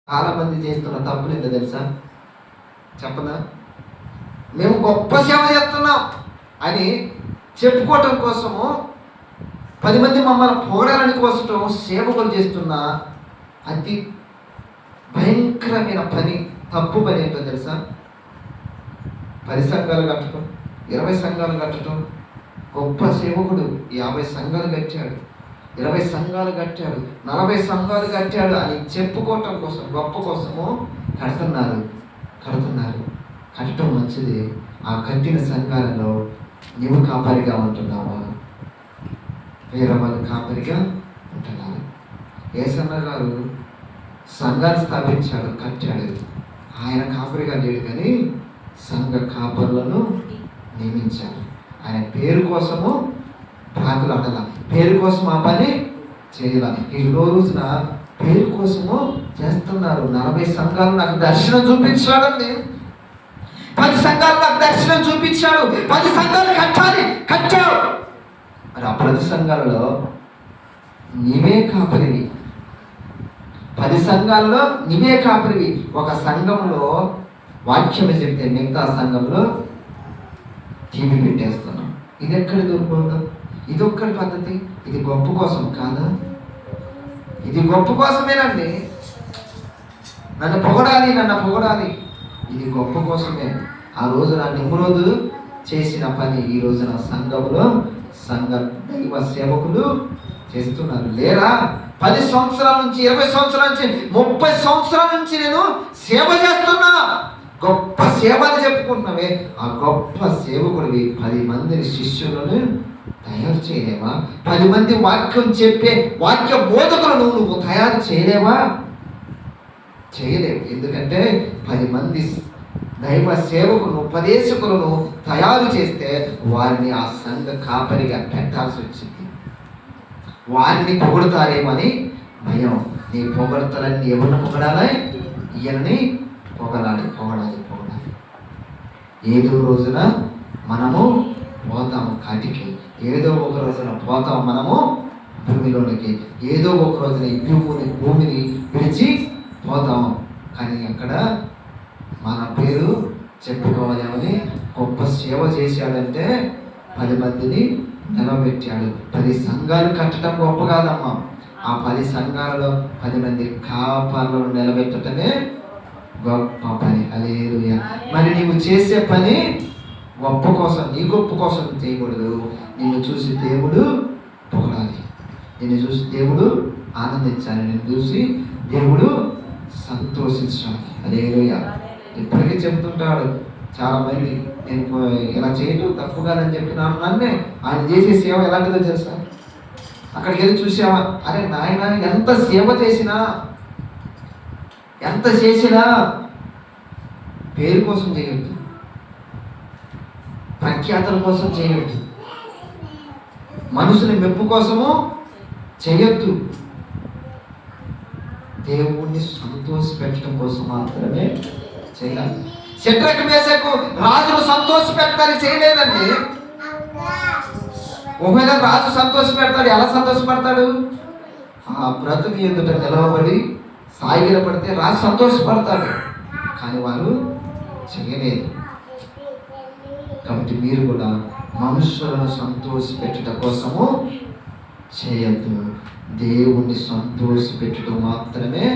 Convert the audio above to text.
చాలా మంది చేస్తున్న తప్పులు ఏంటో తెలుసా? చెప్పనా? మేము గొప్ప సేవ చేస్తున్నాం అని చెప్పుకోవటం కోసము, 10 మంది మమ్మల్ని పొగడాలని కోసం సేవకులు చేస్తున్న అతి భయంకరమైన పని, తప్పు పని ఏంటో తెలుసా? 10 సంఘాలు కట్టడం, 20 సంఘాలు కట్టడం. గొప్ప సేవకుడు 50 సంఘాలు కట్టాడు, 20 సంఘాలు కట్టాడు, 40 సంఘాలు కట్టాడు అని చెప్పుకోవటం కోసం, గొప్ప కోసము కడుతున్నారు. కట్టడం మంచిది. ఆ కట్టిన సంఘాలలో నీవు కాపరిగా ఉంటున్నావా? వేరే వాళ్ళు కాపరిగా ఉంటున్నారు. యేసన్న గారు సంఘాన్ని స్థాపించాడు, కట్టాడు. ఆయన కాపరిగా లేడు, కానీ సంఘ కాపరులను నియమించాడు. ఆయన పేరు కోసము ప్రాకులు అడల, పేరు కోసం ఆ పని చేయాల. ఈ రోజున పేరు కోసము చేస్తున్నారు. 40 సంఘాలు నాకు దర్శనం చూపించాడండి. 10 సంఘాలు నాకు దర్శనం చూపించాడు. 10 సంఘాలు కట్టావు. మరి ఆ 10 సంఘాలలో నీవే కాపరివి. 10 సంఘాలలో నీవే కాపరివి. ఒక సంఘంలో వాక్యం చెప్తే మిగతా సంఘంలో టీవీ పెట్టేస్తున్నాం. ఇది ఎక్కడ దొరుకుతుందో? ఇది ఒక్కడి పద్ధతి. ఇది గొప్ప కోసం కాదా? ఇది గొప్ప కోసమేనండి. నన్ను పొగడాలి. ఇది గొప్ప కోసమే. ఆ రోజున నిమ్రోదు చేసిన పని ఈ రోజున సంఘంలో దైవ సేవకులు చేస్తున్నారు. లేరా? 10 సంవత్సరాల నుంచి, 20 సంవత్సరాల నుంచి, 30 సంవత్సరాల నుంచి నేను సేవ చేస్తున్నా. గొప్ప సేవని చెప్పుకుంటున్నావే, ఆ గొప్ప సేవకుడివి 10 మందిని శిష్యులను తయారు చేయలేవా? 10 మంది వాక్యం చెప్పే వాక్య బోధకులను నువ్వు తయారు చేయలేవా? చేయలేవు. ఎందుకంటే 10 మంది దైవ సేవకులను, ఉపదేశకులను తయారు చేస్తే వారిని ఆ సంఘ కాపరిగా పెట్టాల్సి వచ్చింది. వారిని పొగడతారేమని భయం. నీ పొగడతలన్నీ ఎవరిని పొగడాలి? ఈయనని పొగడాలి. ఏదో రోజున మనము పోతాము కాటికి, ఏదో ఒక రోజున పోతాం మనము భూమిలోనికి, ఏదో ఒక రోజున ఈ భూమిని విడిచి పోతాం. కానీ అక్కడ మన పేరు చెప్పుకోవాలని గొప్ప సేవ చేశాడంటే 10 మందిని నిలబెట్టాడు. 10 సంఘాలు కట్టడం గొప్ప కాదమ్మా. ఆ 10 సంఘాలలో 10 మంది కాపరులను నిలబెట్టడమే గొప్ప పని. హల్లెలూయా. మరి నీవు చేసే పని గొప్ప కోసం, నీ గొప్ప కోసం చేయకూడదు. నిన్ను చూసి దేవుడు పొగడాలి, నిన్ను చూసి దేవుడు ఆనందించాలి, నిన్ను చూసి దేవుడు సంతోషించాలి. హల్లెలూయా. ఇప్పటికీ చెప్తుంటాడు చాలా మంది, నేను ఇలా చేయటం తప్పు కాదని చెప్పినాను. నన్నే ఆయన చేసే సేవ ఎలాంటిదో తెలుసా? అక్కడికి వెళ్ళి చూసావా? అరే నాయన, ఎంత సేవ చేసినా, ఎంత చేసినా పేరు కోసం చేయొద్దు, ప్రఖ్యాతల కోసం చేయొద్దు, మనుషుని మెప్పు కోసము చేయొద్దు. దేవుణ్ణి సంతోష పెట్టడం కోసం మాత్రమే చేయాలి. శద్రకు మేషకు రాజును సంతోష పెట్టడానికి చేయలేదండి. ఒకవేళ రాజు సంతోష పెడతాడు, ఎలా సంతోషపడతాడు? ఆ బ్రతుకు ఎదుట నిలవబడి సాగిలపడితే రాజు సంతోషపడతాడు. కానీ వారు చేయలేదు. కాబట్టి మీరు కూడా మనుషులను సంతోష పెట్టడం కోసము చేయద్దు. దేవుణ్ణి సంతోష పెట్టడం మాత్రమే